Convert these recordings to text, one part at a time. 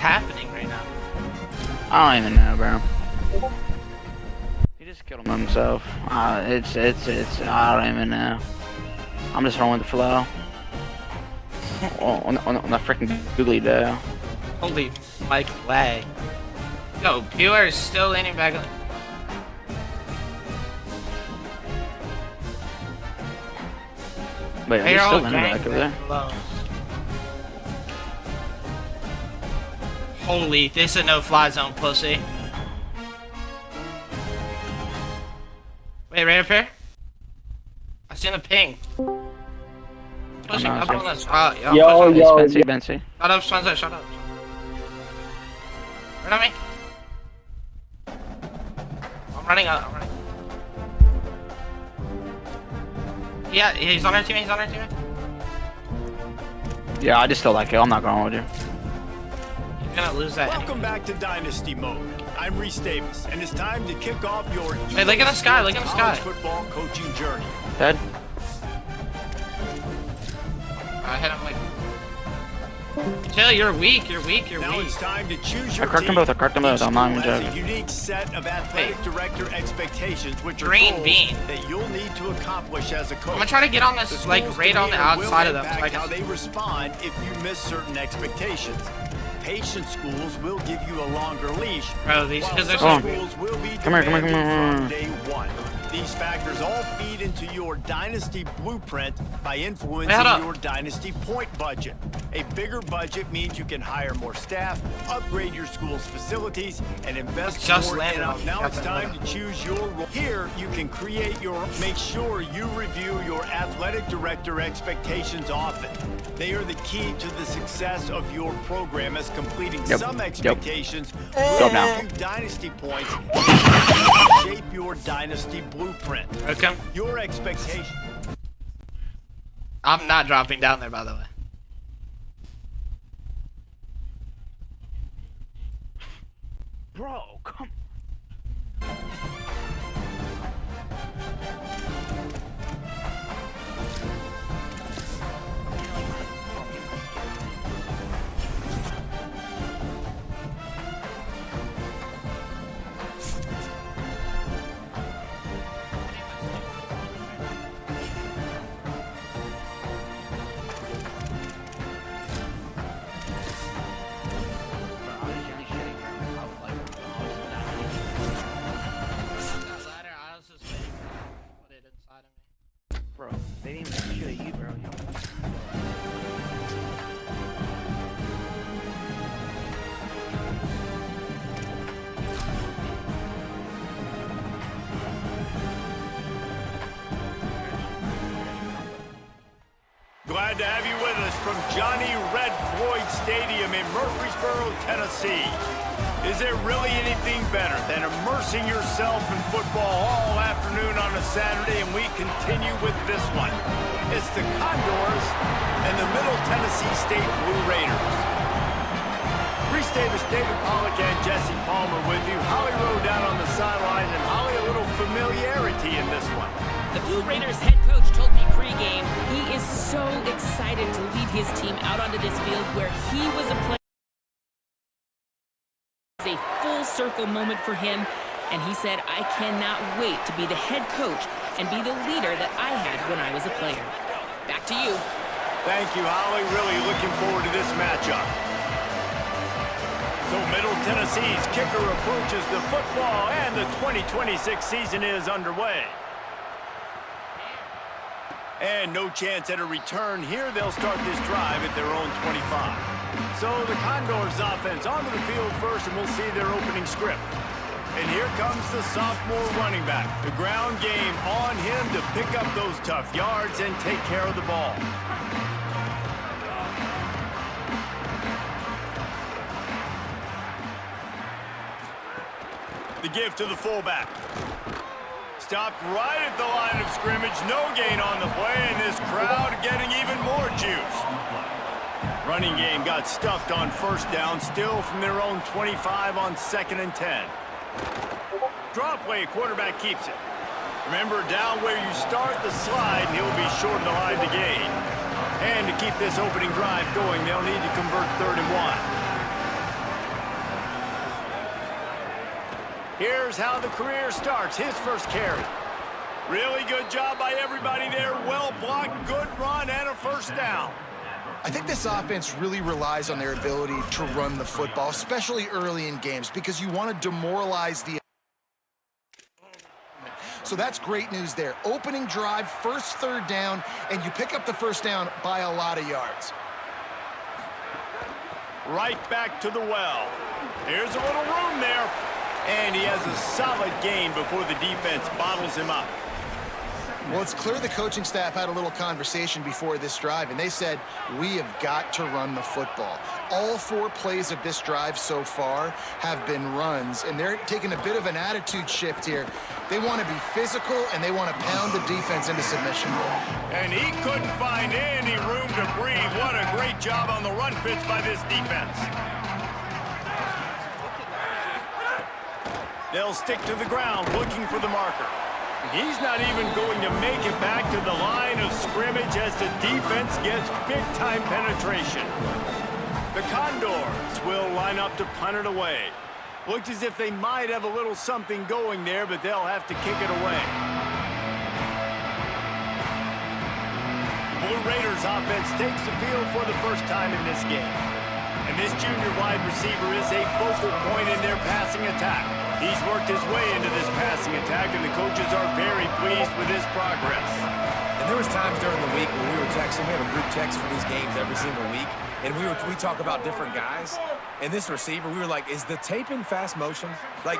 happening right now? I don't even know, bro. He just killed him himself. I don't even know. I'm just rolling with the flow. on the freaking googly though. Holy Mike lag. Yo, Bueller is still leaning back on. Wait, are you still leaning back over there? Holy, this is a no-fly zone, pussy. Wait, right up here? I seen a ping. Pushing up on this. Yo, Bency. Shut up, Spencer, shut up. Run at me. I'm running out, I'm running. Yeah, he's on our team, Yeah, I just still like it. I'm not going with you. You're gonna lose that. Welcome back to Dynasty Mode. I'm Reese Davis, and it's time to kick off your hey, look at the sky, look at the sky. Football coaching journey. Dead. I hit him like. Chill, you're weak. Now it's time to choose your I cracked them both. I'm not even joking. A unique set of athletic director expectations, which are green goals bean that you'll need to accomplish as a coach. I'm gonna try to get on this, like, right on the outside of them. So how they respond if you miss certain expectations. Patient schools will give you a longer leash. Bro, these kids are so schools will be come here. from day one. These factors all feed into your dynasty blueprint by influencing your dynasty point budget. A bigger budget means you can hire more staff, upgrade your school's facilities, and invest more in it. Now it's time to choose your role. Here, you can create your. Make sure you review your athletic director expectations often. They are the key to the success of your program, as completing some expectations will dynasty points shape your dynasty blueprint. Okay. Your expectation. I'm not dropping down there, by the way. Bro, come. Bro, they didn't even shoot at you, bro. Glad to have you with us from Johnny Red Floyd Stadium in Murfreesboro, Tennessee. Is there really anything better than immersing yourself in football all afternoon on a Saturday? And we continue with this one. It's the Condors and the Middle Tennessee State Blue Raiders. Reese Davis, David Pollack, and Jesse Palmer with you. Holly Rowe down on the sideline, and Holly, a little familiarity in this one. The Blue Raiders head coach told me pregame he is so excited to lead his team out onto this field where he was a player. A full circle moment for him, and he said, I cannot wait to be the head coach and be the leader that I had when I was a player. Back to you. Thank you, Holly. Really looking forward to this matchup. So Middle Tennessee's kicker approaches the football, and the 2026 season is underway. And no chance at a return here. They'll start this drive at their own 25. So the Condors offense onto the field first, and we'll see their opening script. And here comes the sophomore running back. The ground game on him to pick up those tough yards and take care of the ball. The give to the fullback. Stopped right at the line of scrimmage. No gain on the play, and this crowd getting even more juice. Running game got stuffed on first down, still from their own 25 on 2nd and 10. Draw play, quarterback keeps it. Remember, down where you start the slide, and he'll be short of the line to gain. And to keep this opening drive going, they'll need to convert 3rd and 1. Here's how the career starts. His first carry. Really good job by everybody there. Well blocked, good run, and a first down. I think this offense really relies on their ability to run the football, especially early in games, because you want to demoralize the... So that's great news there. Opening drive, first third down, and you pick up the first down by a lot of yards. Right back to the well. Here's a little room there. And he has a solid gain before the defense bottles him up. Well, it's clear the coaching staff had a little conversation before this drive, and they said, we have got to run the football. All 4 plays of this drive so far have been runs, and they're taking a bit of an attitude shift here. They want to be physical, and they want to pound the defense into submission. And he couldn't find any room to breathe. What a great job on the run fits by this defense. They'll stick to the ground looking for the marker. He's not even going to make it back to the line of scrimmage as the defense gets big-time penetration. The Condors will line up to punt it away. Looks as if they might have a little something going there, but they'll have to kick it away. The Blue Raiders offense takes the field for the first time in this game. And this junior wide receiver is a focal point in their passing attack. He's worked his way into this passing attack, and the coaches are very pleased with his progress. And there was times during the week when we were texting. We have a group text for these games every single week, and we talk about different guys. And this receiver, we were like, is the tape in fast motion? Like,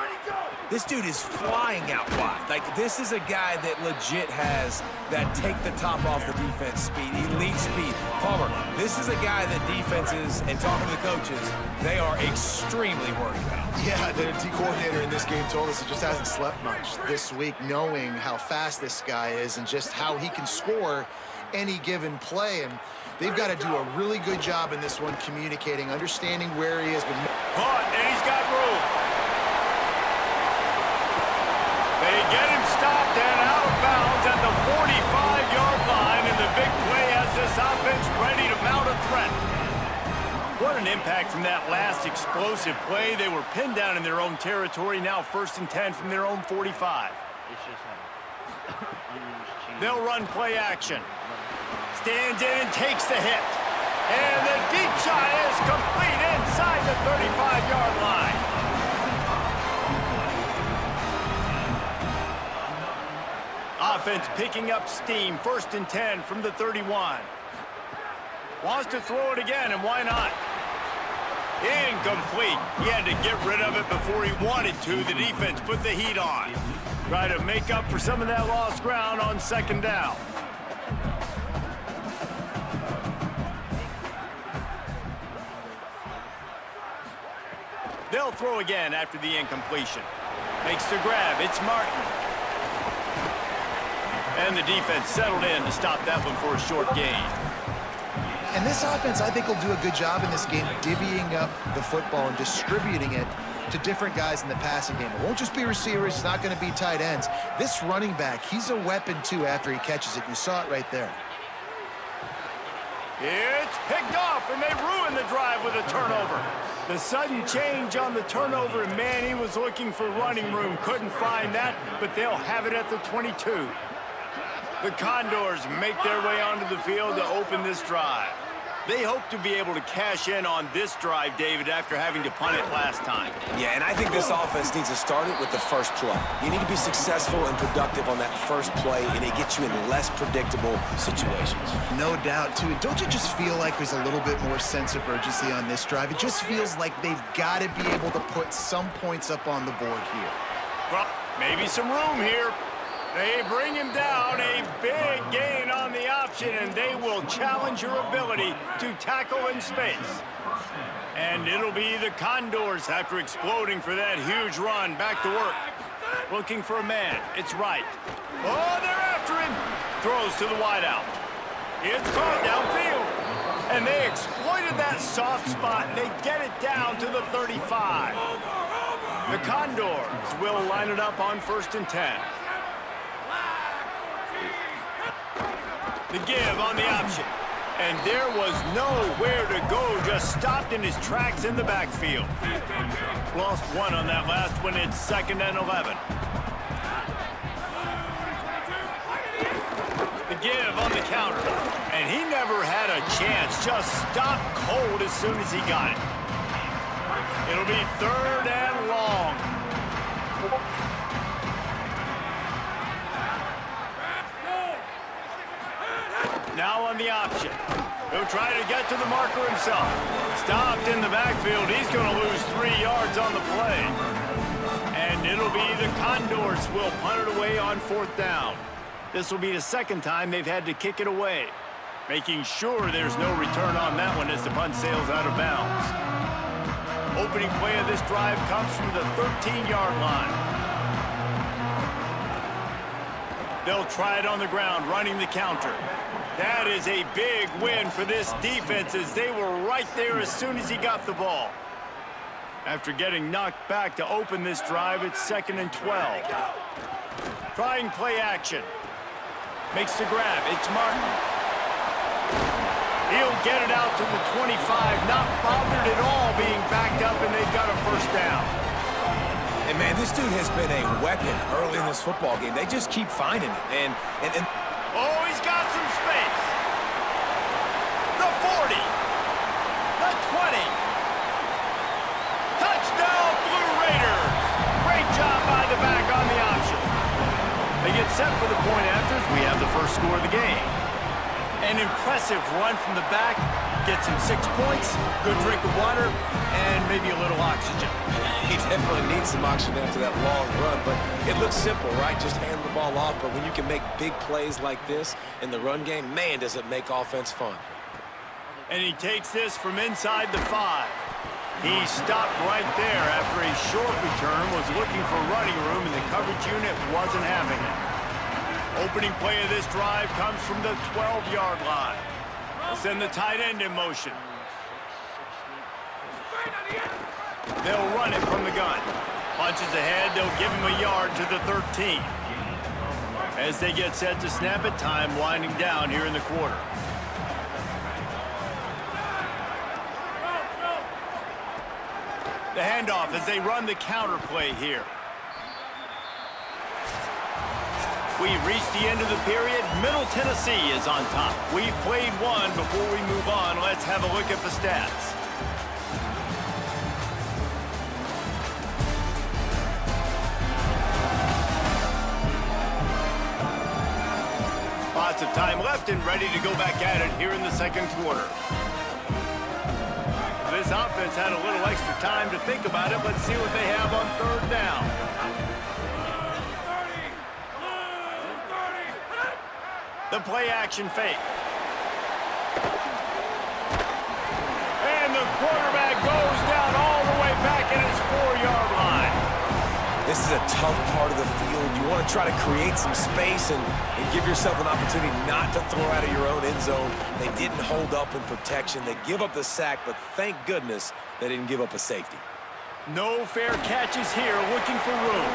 this dude is flying out wide. Like, this is a guy that legit has that take the top off the defense speed, elite speed. Palmer, this is a guy that defenses, and talking to the coaches, they are extremely worried about. Yeah, the D coordinator in this game told us he just hasn't slept much this week, knowing how fast this guy is and just how he can score any given play. And they've got to do a really good job in this one, communicating, understanding where he has been. Caught, and he's got room. They get him stopped and out of bounds at the 45-yard line, and the big play has this offense ready to mount a threat. What an impact from that last explosive play. They were pinned down in their own territory, now 1st and 10 from their own 45. They'll run play action. Stands in and takes the hit. And the deep shot is complete inside the 35-yard line. Offense picking up steam, 1st and 10 from the 31. Wants to throw it again, and why not? Incomplete. He had to get rid of it before he wanted to. The defense put the heat on. Try to make up for some of that lost ground on 2nd down. They'll throw again after the incompletion. Makes the grab. It's Martin. And the defense settled in to stop that one for a short gain. And this offense, I think, will do a good job in this game divvying up the football and distributing it to different guys in the passing game. It won't just be receivers. It's not going to be tight ends. This running back, he's a weapon, too, after he catches it. You saw it right there. It's picked off, and they ruin the drive with a turnover. The sudden change on the turnover, and man, he was looking for running room. Couldn't find that, but they'll have it at the 22. The Condors make their way onto the field to open this drive. They hope to be able to cash in on this drive, David, after having to punt it last time. Yeah, and I think this offense needs to start it with the first play. You need to be successful and productive on that first play, and it gets you in less predictable situations. No doubt, too. And don't you just feel like there's a little bit more sense of urgency on this drive? It just feels like they've got to be able to put some points up on the board here. Well, maybe some room here. They bring him down, a big gain on the option, and they will challenge your ability to tackle in space. And it'll be the Condors after exploding for that huge run. Back to work. Looking for a man. It's right. Oh, they're after him. Throws to the wideout. It's caught downfield. And they exploited that soft spot, and they get it down to the 35. The Condors will line it up on 1st and 10. The give on the option. And there was nowhere to go, just stopped in his tracks in the backfield. Lost one on that last one. It's 2nd and 11. The give on the counter. And he never had a chance. Just stopped cold as soon as he got it. It'll be 3rd and long. Now on the option. He'll try to get to the marker himself. Stopped in the backfield. He's going to lose 3 yards on the play. And it'll be the Condors will punt it away on 4th down. This will be the 2nd time they've had to kick it away. Making sure there's no return on that one as the punt sails out of bounds. Opening play of this drive comes from the 13-yard line. They'll try it on the ground, running the counter. That is a big win for this defense as they were right there as soon as he got the ball. After getting knocked back to open this drive, it's 2nd and 12. Trying play action. Makes the grab. It's Martin. He'll get it out to the 25, not bothered at all being backed up, and they've got a 1st down. And, man, this dude has been a weapon early in this football game. They just keep finding it. And oh, he's got some space. The 40. The 20. Touchdown, Blue Raiders. Great job by the back on the option. They get set for the point after as we have the first score of the game. An impressive run from the back. Gets him 6 points, good drink of water, and maybe a little oxygen. he definitely needs some oxygen after that long run, but it looks simple, right? Just hand the ball off, but when you can make big plays like this in the run game, man, does it make offense fun. And he takes this from inside the 5. He stopped right there after a short return, was looking for running room, and the coverage unit wasn't having it. Opening play of this drive comes from the 12-yard line. They'll send the tight end in motion. They'll run it from the gun. Punches ahead, they'll give him a yard to the 13. As they get set to snap it, time winding down here in the quarter. The handoff as they run the counter play here. We've reached the end of the period. Middle Tennessee is on top. We've played one. Before we move on, let's have a look at the stats. Lots of time left and ready to go back at it here in the second quarter. This offense had a little extra time to think about it. Let's see what they have on third down. The play action fake. And the quarterback goes down all the way back at his 4-yard line. This is a tough part of the field. You want to try to create some space and give yourself an opportunity not to throw out of your own end zone. They didn't hold up in protection. They give up the sack, but thank goodness they didn't give up a safety. No fair catches here, looking for room.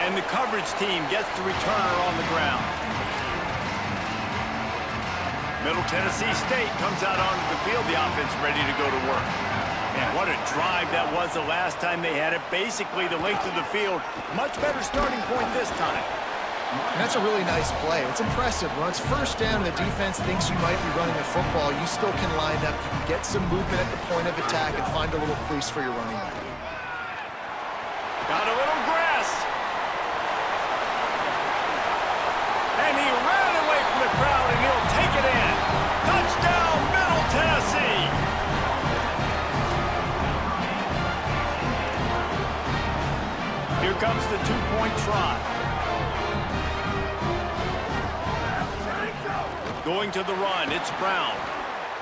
And the coverage team gets the returner on the ground. Middle Tennessee State comes out onto the field. The offense ready to go to work. And what a drive that was the last time they had it. Basically the length of the field. Much better starting point this time. And that's a really nice play. It's impressive. When it's first down and the defense thinks you might be running the football, you still can line up. You can get some movement at the point of attack and find a little crease for your running back. Got a little grass. And he ran away from the crowd, and he'll take it in. Touchdown, Middle Tennessee. Here comes the two-point try. Going to the run, it's Brown.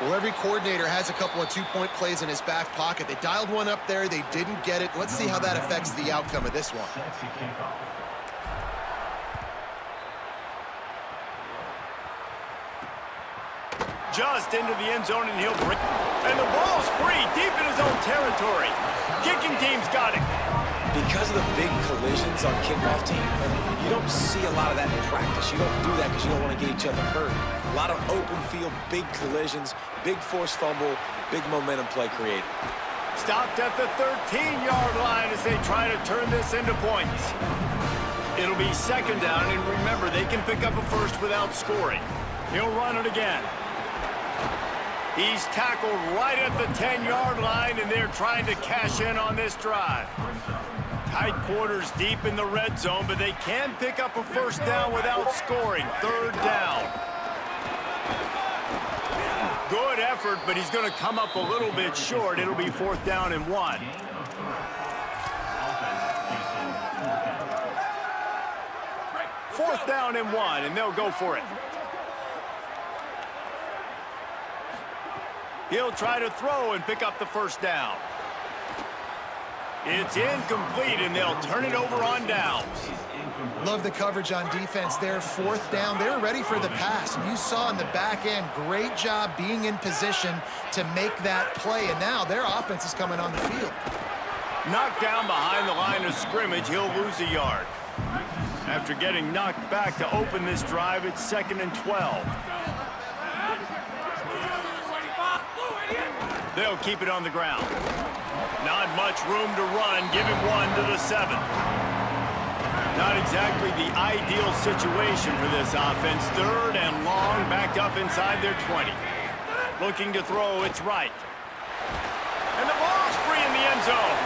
Well, every coordinator has a couple of two-point plays in his back pocket. They dialed one up there. They didn't get it. Let's see how that affects the outcome of this one. Just into the end zone, and he'll bring. And the ball's free, deep in his own territory. Kicking team's got it. because of the big collisions on kickoff team, you don't see a lot of that in practice. You don't do that because you don't want to get each other hurt. A lot of open field, big collisions, big forced fumble, big momentum play created. Stopped at the 13-yard line as they try to turn this into points. It'll be second down, and remember, they can pick up a first without scoring. He'll run it again. He's tackled right at the 10-yard line, and they're trying to cash in on this drive. Tight quarters deep in the red zone, but they can pick up a first down without scoring. Third down. Good effort, but he's going to come up a little bit short. It'll be fourth down and 1. Fourth down and 1, and they'll go for it. He'll try to throw and pick up the first down. It's incomplete, and they'll turn it over on downs. Love the coverage on defense there. Fourth down, they're ready for the pass. And you saw in the back end, great job being in position to make that play. And now their offense is coming on the field. Knocked down behind the line of scrimmage, he'll lose a yard. After getting knocked back to open this drive, it's 2nd and 12. They'll keep it on the ground. Not much room to run. Give him 1 to the 7. Not exactly the ideal situation for this offense. Third and long, backed up inside their 20. Looking to throw, it's right. And the ball's free in the end zone.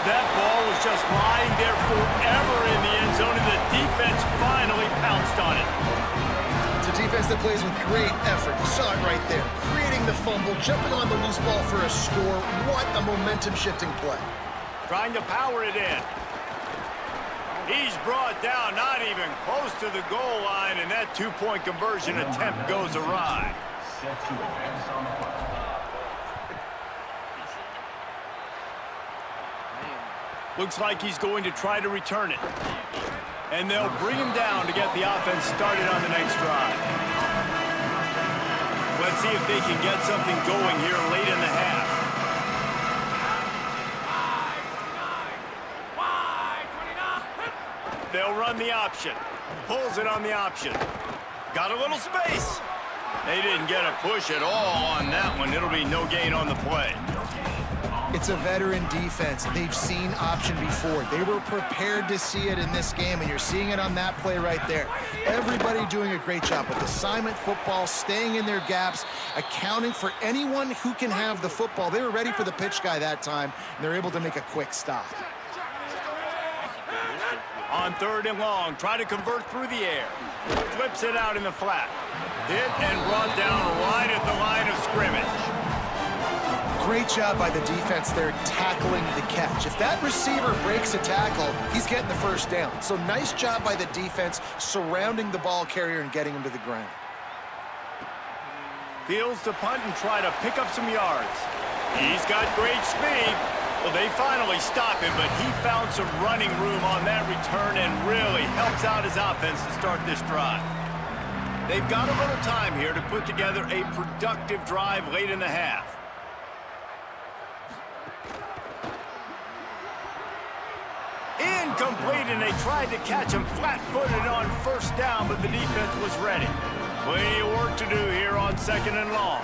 That ball was just lying there forever in the end zone, and the defense finally pounced on it. It's a defense that plays with great effort. You saw it right there. Creating the fumble, jumping on the loose ball for a score. What a momentum-shifting play. Trying to power it in. He's brought down, not even close to the goal line, and that two-point conversion attempt goes awry. Looks like he's going to try to return it. And they'll bring him down to get the offense started on the next drive. Let's see if they can get something going here late in the half. They'll run the option. Pulls it on the option. Got a little space. They didn't get a push at all on that one. It'll be no gain on the play. It's a veteran defense. They've seen option before. They were prepared to see it in this game, and you're seeing it on that play right there. Everybody doing a great job with assignment football, staying in their gaps, accounting for anyone who can have the football. They were ready for the pitch guy that time, and they're able to make a quick stop. On third and long, try to convert through the air. Flips it out in the flat. Hit and brought down right at the line of scrimmage. Great job by the defense there tackling the catch. If that receiver breaks a tackle, he's getting the first down. So nice job by the defense surrounding the ball carrier and getting him to the ground. Fields to punt and try to pick up some yards. He's got great speed. Well, they finally stop him, but he found some running room on that return and really helps out his offense to start this drive. They've got a little time here to put together a productive drive late in the half. Incomplete, and they tried to catch him flat-footed on first down, but the defense was ready. Plenty of work to do here on second and long.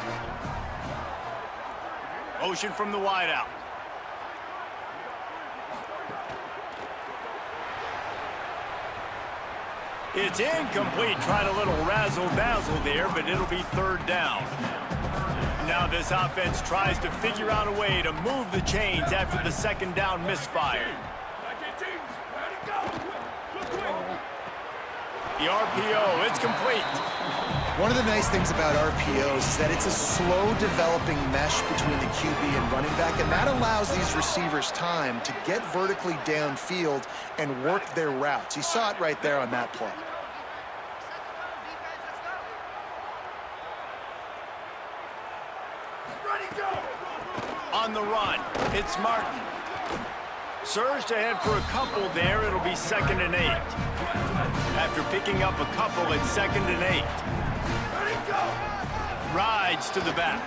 Motion from the wideout. It's incomplete. Tried a little razzle-dazzle there, but it'll be third down. Now this offense tries to figure out a way to move the chains after the second down misfire. The RPO, it's complete. One of the nice things about RPOs is that it's a slow developing mesh between the QB and running back, and that allows these receivers time to get vertically downfield and work their routes. You saw it right there on that play. On the run, it's Martin. Surged ahead for a couple there. It'll be 2nd and 8. After picking up a couple, it's 2nd and 8. Rides to the back.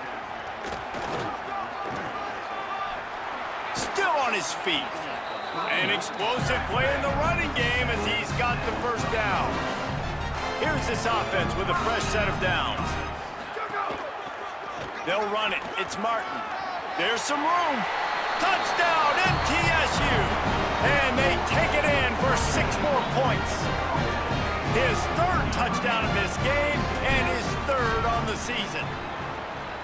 Still on his feet. An explosive play in the running game as he's got the first down. Here's this offense with a fresh set of downs. They'll run it. It's Martin. There's some room. Touchdown, MTSU. And they take it in for 6 more points. His 3rd touchdown of this game and his 3rd on the season.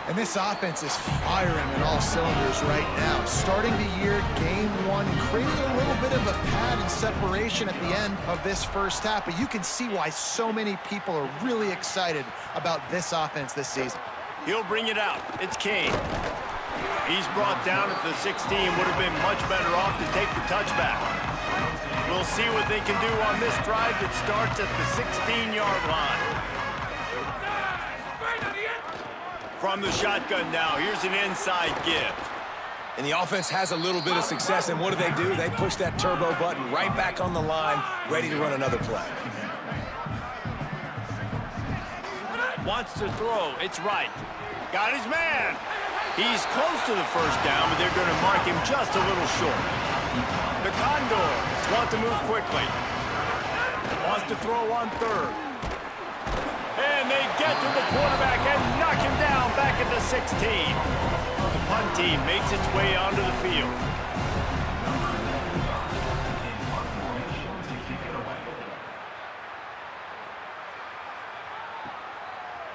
And this offense is firing in all cylinders right now. Starting the year, game 1, creating a little bit of a pad and separation at the end of this first half. But you can see why so many people are really excited about this offense this season. He'll bring it out. It's Kane. He's brought down at the 16. Would have been much better off to take the touchback. We'll see what they can do on this drive that starts at the 16-yard line. From the shotgun now, here's an inside give. And the offense has a little bit of success, and what do? They push that turbo button right back on the line, ready to run another play. Wants to throw. It's right. Got his man. He's close to the first down, but they're going to mark him just a little short. The Condors want to move quickly. Wants to throw on 3rd. And they get to the quarterback and knock him down back at the 16. The punt team makes its way onto the field.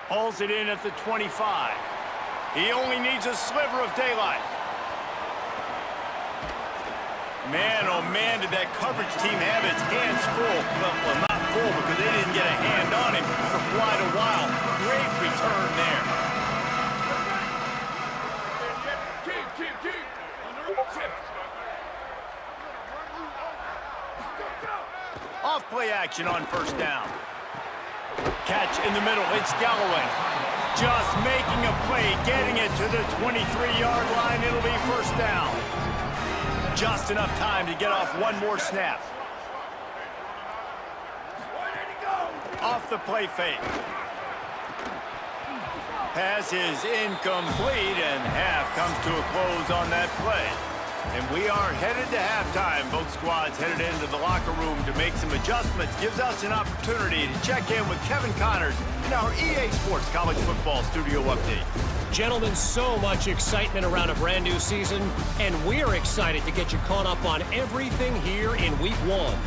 Hauls it in at the 25. He only needs a sliver of daylight. Man, oh man, did that coverage team have its hands full. Well, not full because they didn't get a hand on him for quite a while. Great return there. Off play action on first down. Catch in the middle. It's Galloway. Just making a play, getting it to the 23-yard line. It'll be first down. Just enough time to get off one more snap. Off the play fake. Pass is incomplete, and half comes to a close on that play. And we are headed to halftime. Both squads headed into the locker room to make some adjustments. Gives us an opportunity to check in with Kevin Connors in our EA Sports College Football Studio Update. Gentlemen, so much excitement around a brand new season, and we're excited to get you caught up on everything here in Week 1.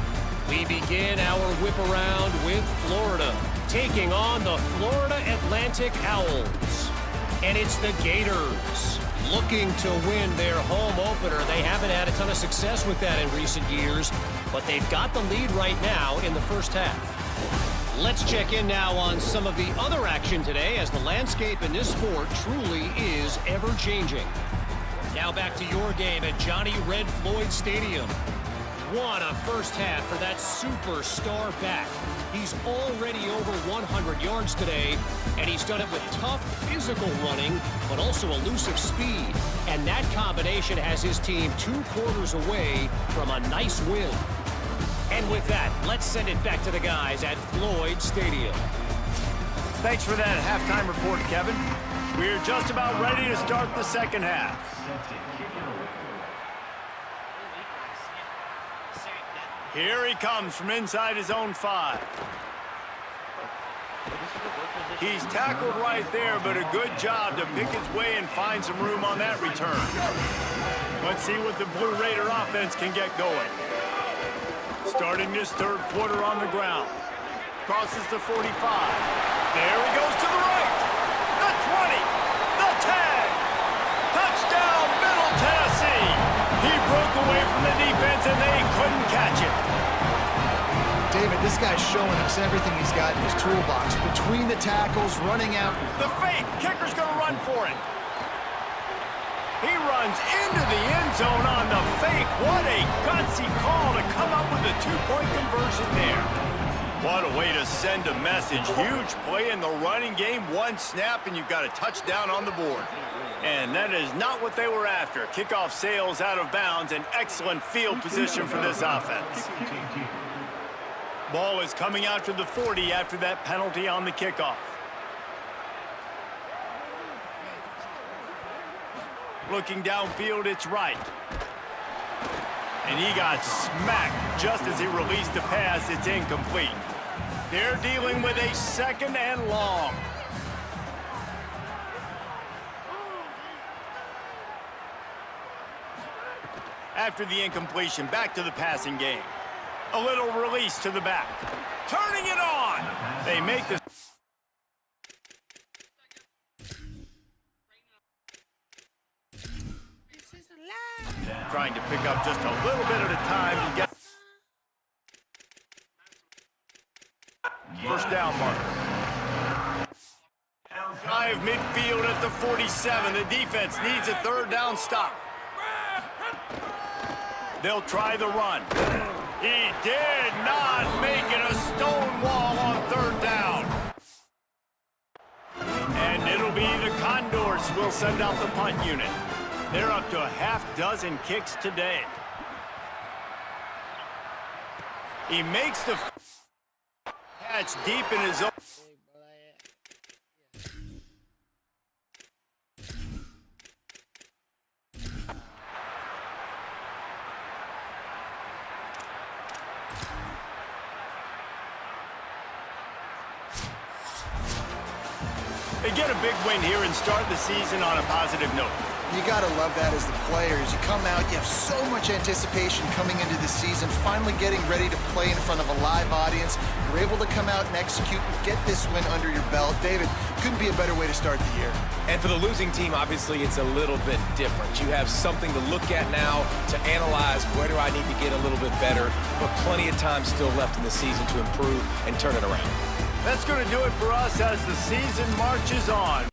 We begin our whip around with Florida, taking on the Florida Atlantic Owls. And it's the Gators looking to win their home opener. They haven't had a ton of success with that in recent years, but they've got the lead right now in the first half. Let's check in now on some of the other action today, as the landscape in this sport truly is ever-changing. Now back to your game at Johnny Red Floyd Stadium. What a first half for that superstar back. He's already over 100 yards today, and he's done it with tough physical running, but also elusive speed. And that combination has his team 2 quarters away from a nice win. And with that, let's send it back to the guys at Floyd Stadium. Thanks for that halftime report, Kevin. We're just about ready to start the second half. Here he comes from inside his own 5. He's tackled right there, but a good job to pick his way and find some room on that return. Let's see what the Blue Raider offense can get going. Starting this third quarter on the ground. Crosses the 45. There he goes to the right. The 20. The tag. Touchdown, Middle Tennessee. He broke away from the defense and they couldn't catch it. David, this guy's showing us everything he's got in his toolbox. Between the tackles, running out. The fake. Kicker's going to run for it. He runs into the end zone on the fake. What a gutsy call to come up with a 2-point conversion there. What a way to send a message. Huge play in the running game. 1 snap and you've got a touchdown on the board. And that is not what they were after. Kickoff sails out of bounds. An excellent field position for this offense. Ball is coming out to the 40 after that penalty on the kickoff. Looking downfield, it's right. And he got smacked just as he released the pass. It's incomplete. They're dealing with a 2nd and long. After the incompletion, back to the passing game. A little release to the back. Turning it on. They make the... Trying to pick up just a little bit at a time to get... First down marker. High of midfield at the 47. The defense needs a 3rd down stop. They'll try the run. He did not make it a stone wall on 3rd down. And it'll be the Condors who will send out the punt unit. They're up to a half-dozen kicks today. He makes the catch deep in his own. They get a big win here and start the season on a positive note. You got to love that as the players. You come out, you have so much anticipation coming into the season, finally getting ready to play in front of a live audience. You're able to come out and execute and get this win under your belt. David, couldn't be a better way to start the year. And for the losing team, obviously, it's a little bit different. You have something to look at now to analyze where do I need to get a little bit better, but plenty of time still left in the season to improve and turn it around. That's going to do it for us as the season marches on.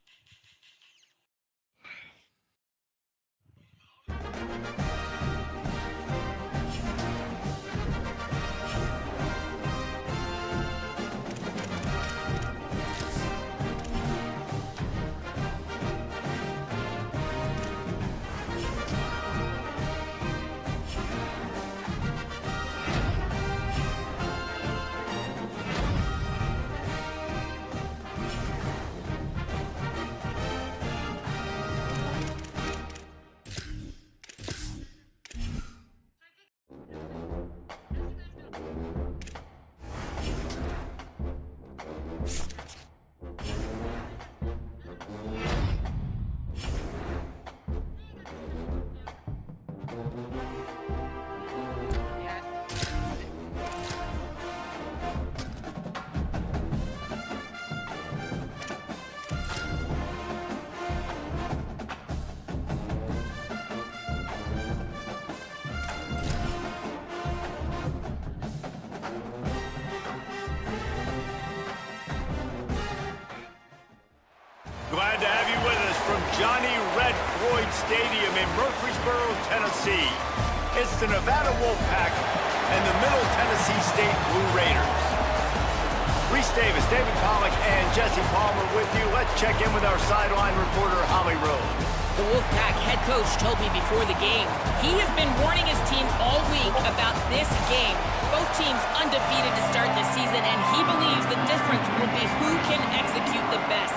Glad to have you with us from Johnny Red Floyd Stadium in Murfreesboro, Tennessee. It's the Nevada Wolfpack and the Middle Tennessee State Blue Raiders. Reese Davis, David Pollack, and Jesse Palmer with you. Let's check in with our sideline reporter, Holly Rose. The Wolfpack head coach told me before the game he has been warning his team all week about this game. Both teams undefeated to start this season, and he believes the difference will be who can execute the best.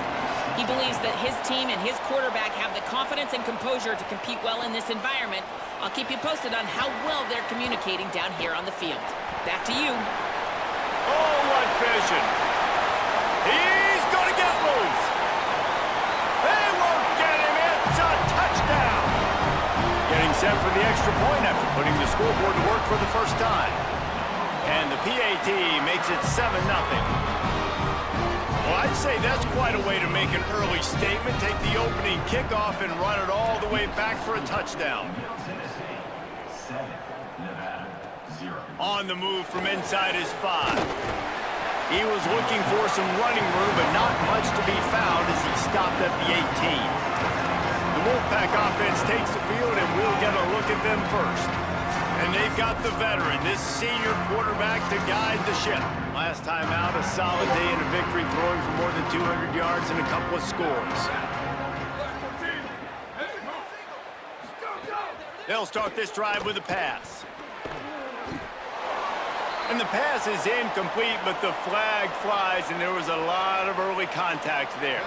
He believes that his team and his quarterback have the confidence and composure to compete well in this environment. I'll keep you posted on how well they're communicating down here on the field. Back to you. Oh, what vision. He's going to get loose. They won't get him. It's a touchdown. Getting set for the extra point after putting the scoreboard to work for the first time. And the PAT makes it 7-0. Well, I'd say that's quite a way to make an early statement. Take the opening kickoff and run it all the way back for a touchdown. On the move from inside his 5. He was looking for some running room, but not much to be found as he stopped at the 18. The Wolfpack offense takes the field, and we'll get a look at them first. And they've got the veteran, this senior quarterback, to guide the ship. Last time out, a solid day and a victory, throwing for more than 200 yards and a couple of scores. They'll start this drive with a pass. And the pass is incomplete, but the flag flies, and there was a lot of early contact there.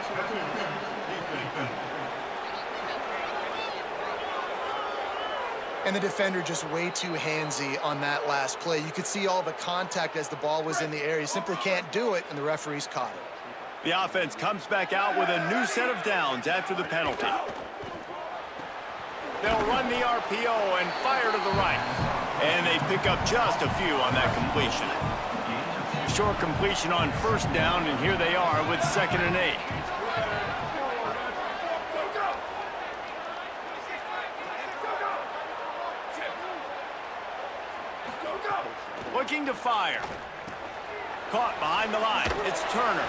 And the defender just way too handsy on that last play. You could see all the contact as the ball was in the air. He simply can't do it, and the referees caught it. The offense comes back out with a new set of downs after the penalty. They'll run the RPO and fire to the right. And they pick up just a few on that completion. Short completion on first down, and here they are with 2nd and 8. Looking to fire. Caught behind the line. It's Turner.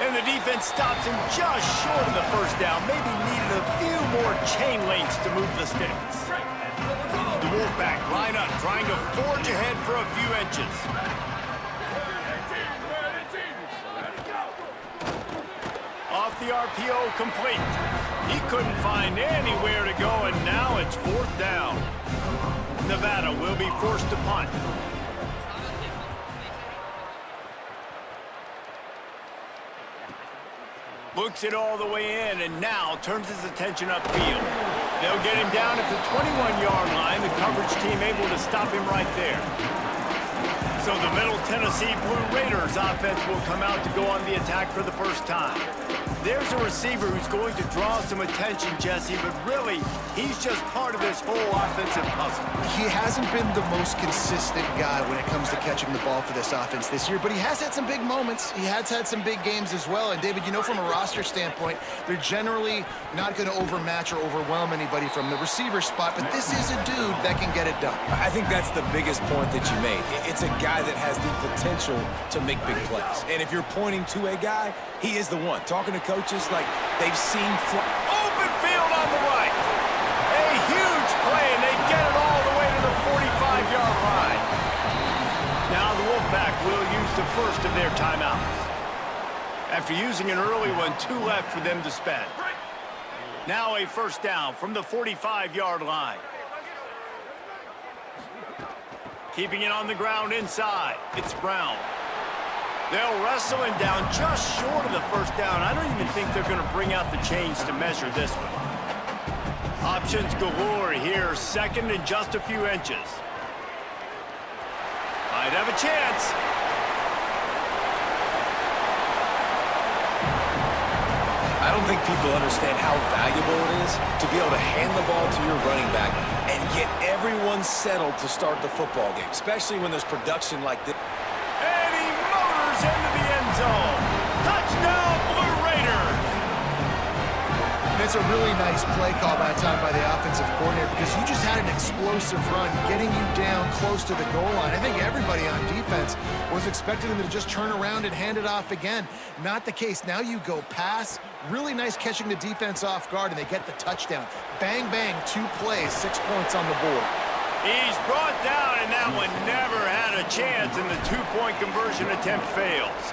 And the defense stops him just short of the first down. Maybe needed a few more chain links to move the sticks. The Wolfpack line up, trying to forge ahead for a few inches. Off the RPO, complete. He couldn't find anywhere to go, and now it's 4th down. Nevada will be forced to punt. Looks it all the way in, and now turns his attention upfield. They'll get him down at the 21-yard line. The coverage team able to stop him right there. So the Middle Tennessee Blue Raiders offense will come out to go on the attack for the first time. There's a receiver who's going to draw some attention, Jesse, but really, he's just part of this whole offensive puzzle. He hasn't been the most consistent guy when it comes to catching the ball for this offense this year, but he has had some big moments. He has had some big games as well. And, David, you know, from a roster standpoint, they're generally not going to overmatch or overwhelm anybody from the receiver spot, but this is a dude that can get it done. I think that's the biggest point that you made. It's a guy that has the potential to make big plays. And if you're pointing to a guy, he is the one. Talking to coaches like they've seen open field on the right. A huge play, and they get it all the way to the 45-yard line. Now the Wolfpack will use the first of their timeouts. After using an early one, 2 left for them to spend. Now a first down from the 45-yard line. Keeping it on the ground inside. It's Brown. They'll wrestle him down just short of the first down. I don't even think they're going to bring out the chains to measure this one. Options galore here. 2nd and just a few inches. Might have a chance. I don't think people understand how valuable it is to be able to hand the ball to your running back and get everyone settled to start the football game, especially when there's production like this. And he motors into the end zone. Touchdown, Blue Raiders! And it's a really nice play call that time by the offensive coordinator because you just had an explosive run getting you down close to the goal line. I think everybody on defense was expecting them to just turn around and hand it off again. Not the case. Now you go pass. Really nice catching the defense off guard, and they get the touchdown. Bang, bang, 2 plays, 6 points on the board. He's brought down, and that one never had a chance, and the 2-point conversion attempt fails.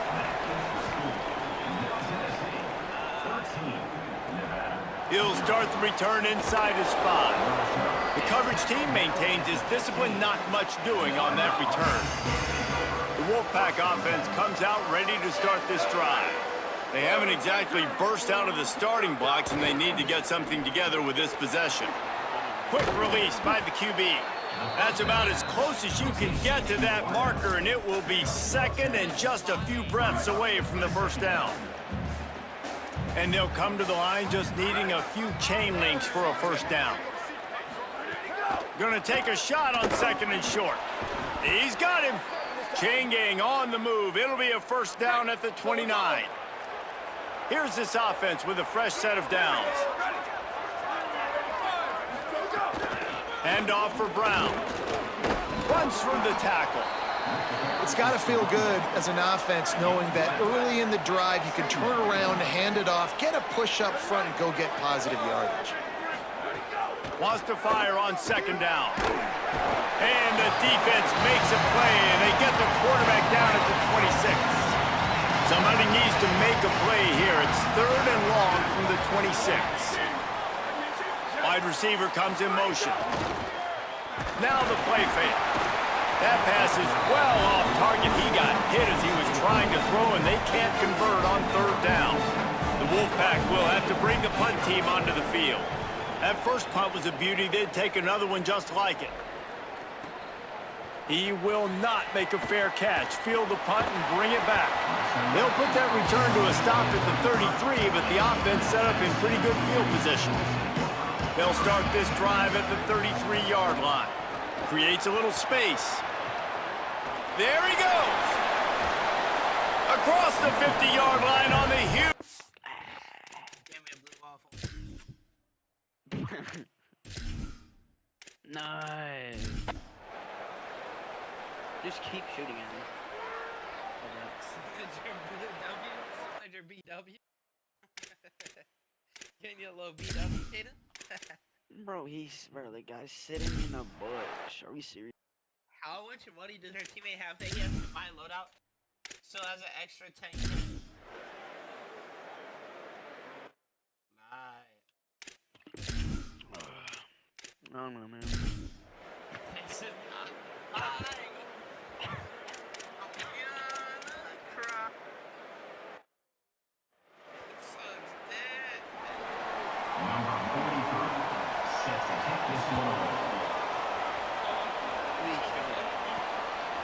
He'll start the return inside his 5. The coverage team maintains his discipline, not much doing on that return. The Wolfpack offense comes out ready to start this drive. They haven't exactly burst out of the starting blocks, and they need to get something together with this possession. Quick release by the QB. That's about as close as you can get to that marker, and it will be 2nd and just a few breaths away from the first down. And they'll come to the line just needing a few chain links for a first down. Gonna take a shot on 2nd and short. He's got him. Chain gang on the move. It'll be a first down at the 29. Here's this offense with a fresh set of downs. Hand off for Brown. Runs through the tackle. It's got to feel good as an offense knowing that early in the drive you can turn around, hand it off, get a push up front, and go get positive yardage. Wants to fire on 2nd down. And the defense makes a play, and they get the quarterback down at the 26. Somebody needs to make a play here. It's 3rd and long from the 26. Wide receiver comes in motion. Now the play fake. That pass is well off target. He got hit as he was trying to throw, and they can't convert on 3rd down. The Wolfpack will have to bring the punt team onto the field. That first punt was a beauty. They'd take another one just like it. He will not make a fair catch. Field the punt and bring it back. They'll put that return to a stop at the 33, but the offense set up in pretty good field position. They'll start this drive at the 33-yard line. Creates a little space. There he goes. Across the 50-yard line on the huge. Give me a blue waffle. Nice. Just keep shooting at me. Your BW. Getting you a little BW, Tatum? Bro, the guy's sitting in a bush. Are we serious? How much money does her teammate have that he has to buy a loadout? So has an extra 10K. I don't know, man. This is not lying.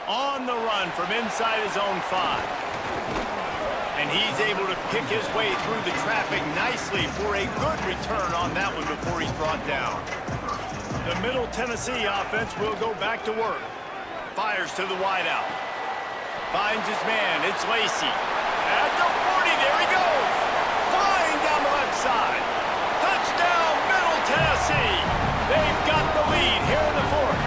On the run from inside his own 5. And he's able to pick his way through the traffic nicely for a good return on that one before he's brought down. The Middle Tennessee offense will go back to work. Fires to the wideout. Finds his man. It's Lacey. At the 40, there he goes. Flying down the left side. Touchdown, Middle Tennessee. They've got the lead here in the fourth.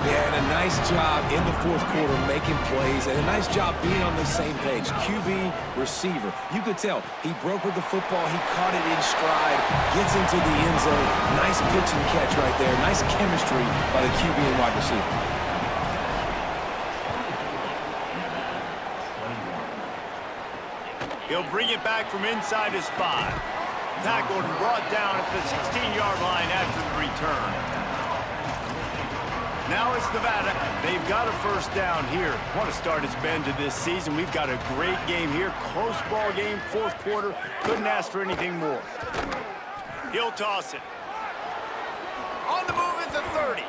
Yeah, and a nice job in the fourth quarter making plays, and a nice job being on the same page. QB, receiver. You could tell he broke with the football. He caught it in stride, gets into the end zone. Nice pitch and catch right there. Nice chemistry by the QB and wide receiver. He'll bring it back from inside his 5. Tackled and brought down at the 16-yard line after the return. Now it's Nevada. They've got a first down here. Want to start its bend to this season. We've got a great game here. Close ball game, fourth quarter. Couldn't ask for anything more. He'll toss it. On the move at the 30.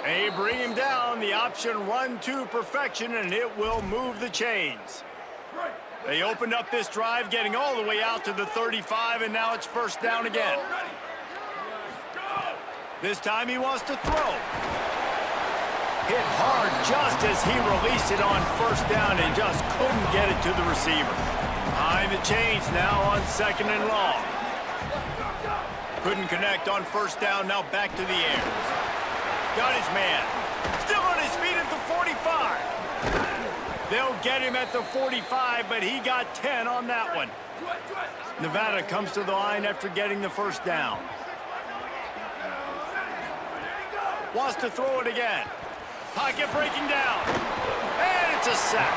They bring him down. The option run to perfection, and it will move the chains. They opened up this drive, getting all the way out to the 35, and now it's first down again. This time he wants to throw. Hit hard just as he released it on first down and just couldn't get it to the receiver. Behind the chains now on second and long. Couldn't connect on first down, now back to the air. Got his man. Still on his feet at the 45. They'll get him at the 45, but he got 10 on that one. Nevada comes to the line after getting the first down. Wants to throw it again. Pocket breaking down. And it's a sack.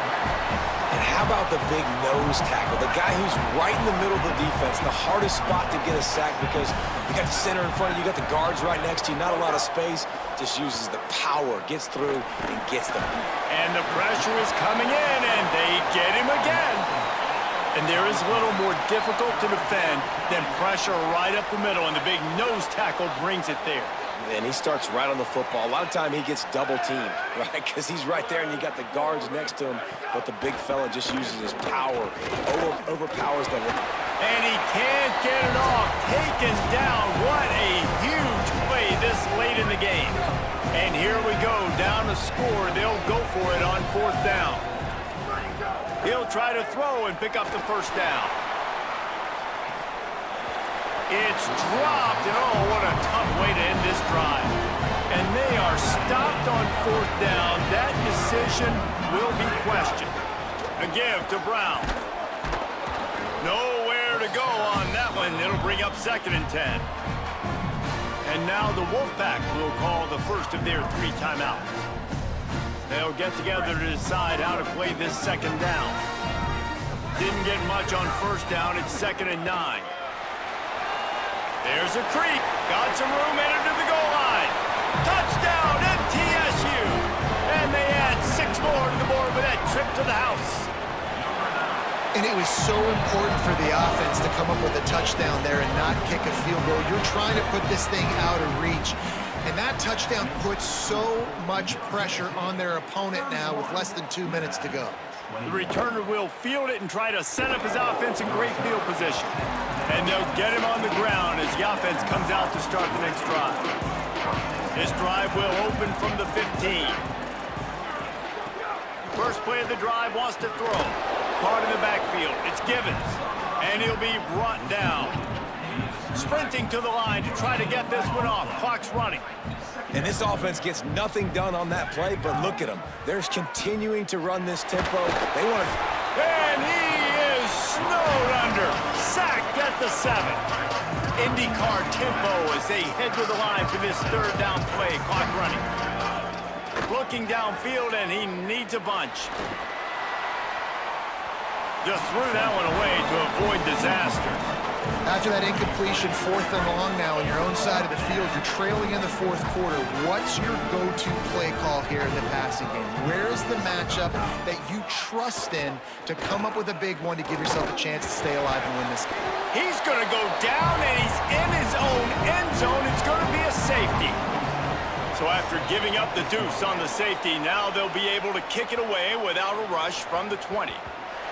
And how about the big nose tackle? The guy who's right in the middle of the defense, the hardest spot to get a sack because you got the center in front of you, you got the guards right next to you, not a lot of space. Just uses the power, gets through, and gets them. And the pressure is coming in, and they get him again. And there is little more difficult to defend than pressure right up the middle, and the big nose tackle brings it there. And he starts right on the football. A lot of time he gets double teamed, right? Because he's right there and you got the guards next to him, but the big fella just uses his power, overpowers them. And he can't get it off. Taken down. What a huge play this late in the game. And here we go, down to score. They'll go for it on fourth down. He'll try to throw and pick up the first down. It's dropped, and oh, what a tough way to end this drive. And they are stopped on fourth down. That decision will be questioned. A give to Brown. Nowhere to go on that one. It'll bring up second and 10. And now the Wolfpack will call the first of their 3 timeouts. They'll get together to decide how to play this second down. Didn't get much on first down. It's second and 9. There's a creep. Got some room headed to the goal line. Touchdown, MTSU. And they add 6 more to the board with that trip to the house. And it was so important for the offense to come up with a touchdown there and not kick a field goal. You're trying to put this thing out of reach. And that touchdown puts so much pressure on their opponent now with less than 2 minutes to go. The returner will field it and try to set up his offense in great field position. And they'll get him on the ground as the offense comes out to start the next drive. This drive will open from the 15. First play of the drive wants to throw. Caught in the backfield. It's Givens. And he'll be brought down. Sprinting to the line to try to get this one off. Clock's running. And this offense gets nothing done on that play, but look at them. They're continuing to run this tempo. They want to... And he is snowed under. Sacked at the 7. IndyCar tempo as they head to the line for this third down play. Clock running. Looking downfield, and he needs a bunch. Just threw that one away to avoid disaster. After that incompletion, 4th and long now on your own side of the field, you're trailing in the 4th quarter. What's your go-to play call here in the passing game? Where is the matchup that you trust in to come up with a big one to give yourself a chance to stay alive and win this game? He's going to go down, and he's in his own end zone. It's going to be a safety. So after giving up the deuce on the safety, now they'll be able to kick it away without a rush from the 20.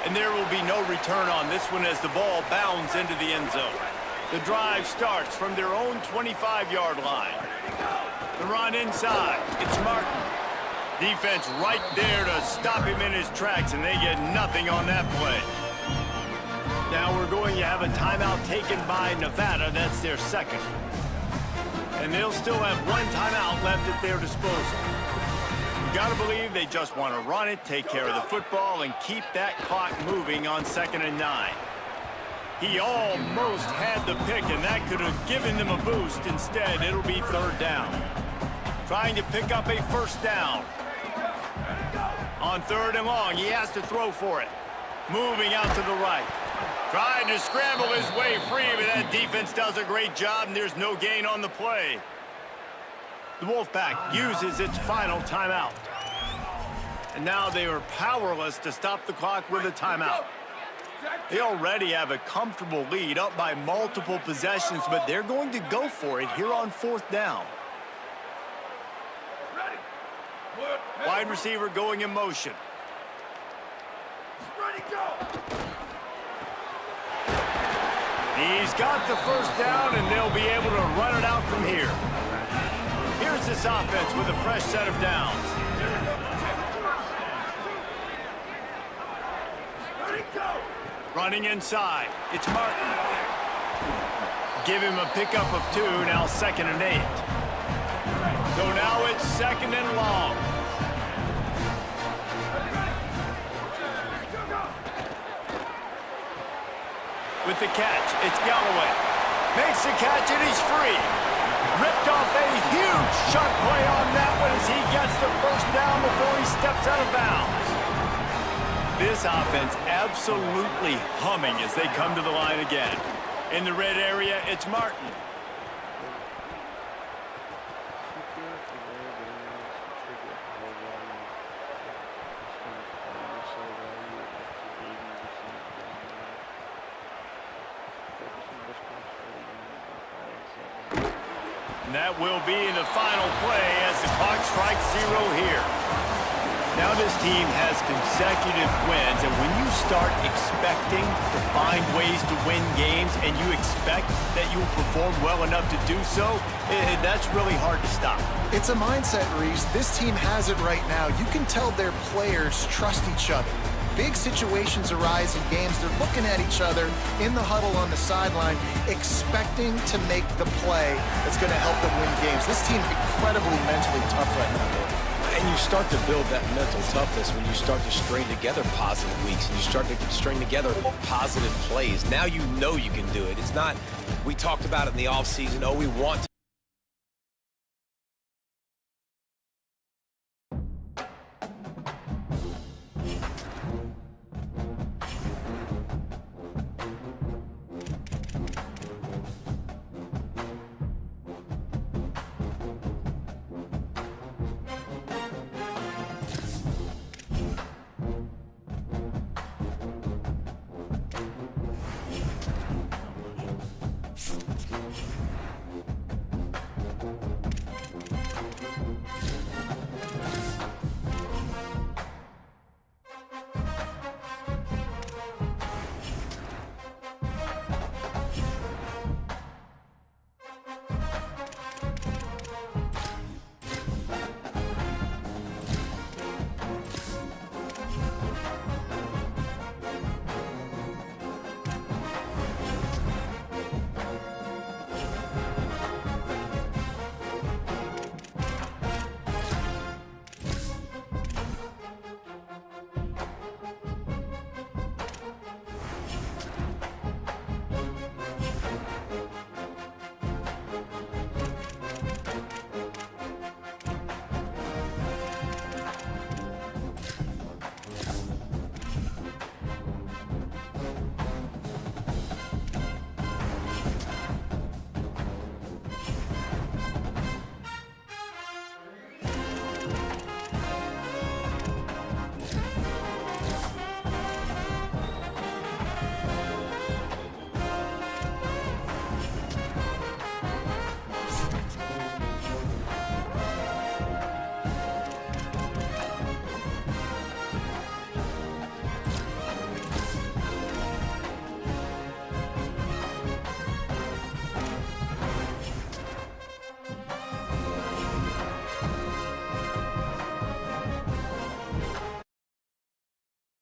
And there will be no return on this one as the ball bounds into the end zone. The drive starts from their own 25-yard line. The run inside. It's Martin. Defense right there to stop him in his tracks, and they get nothing on that play. Now we're going to have a timeout taken by Nevada. That's their second. And they'll still have one timeout left at their disposal. You got to believe they just want to run it, take care of the football, and keep that clock moving on 2nd and 9. He almost had the pick, and that could have given them a boost. Instead, it'll be 3rd down. Trying to pick up a 1st down. On 3rd and long, he has to throw for it. Moving out to the right. Trying to scramble his way free, but that defense does a great job, and there's no gain on the play. The Wolfpack uses its final timeout. And now they are powerless to stop the clock with a timeout. They already have a comfortable lead, up by multiple possessions, but they're going to go for it here on 4th down. Wide receiver going in motion. He's got the 1st down, and they'll be able to run it out from here. Here's this offense with a fresh set of downs. Running inside. It's Martin. Give him a pickup of 2, now 2nd and 8. So now it's 2nd and long. With the catch, it's Galloway. Makes the catch, and he's free. Ripped off a huge sharp play on that one as he gets the 1st down before he steps out of bounds. This offense absolutely humming as they come to the line again. In the red area, it's Martin. And that will be the final play as the clock strikes 0 here. Now this team has consecutive wins, and when you start expecting to find ways to win games and you expect that you will perform well enough to do so, that's really hard to stop. It's a mindset, Reese. This team has it right now. You can tell their players trust each other. Big situations arise in games. They're looking at each other in the huddle on the sideline, expecting to make the play that's going to help them win games. This team's incredibly mentally tough right now. And you start to build that mental toughness when you start to string together positive weeks and you start to string together positive plays. Now you know you can do it. It's not, we talked about it in the offseason, oh, we want to.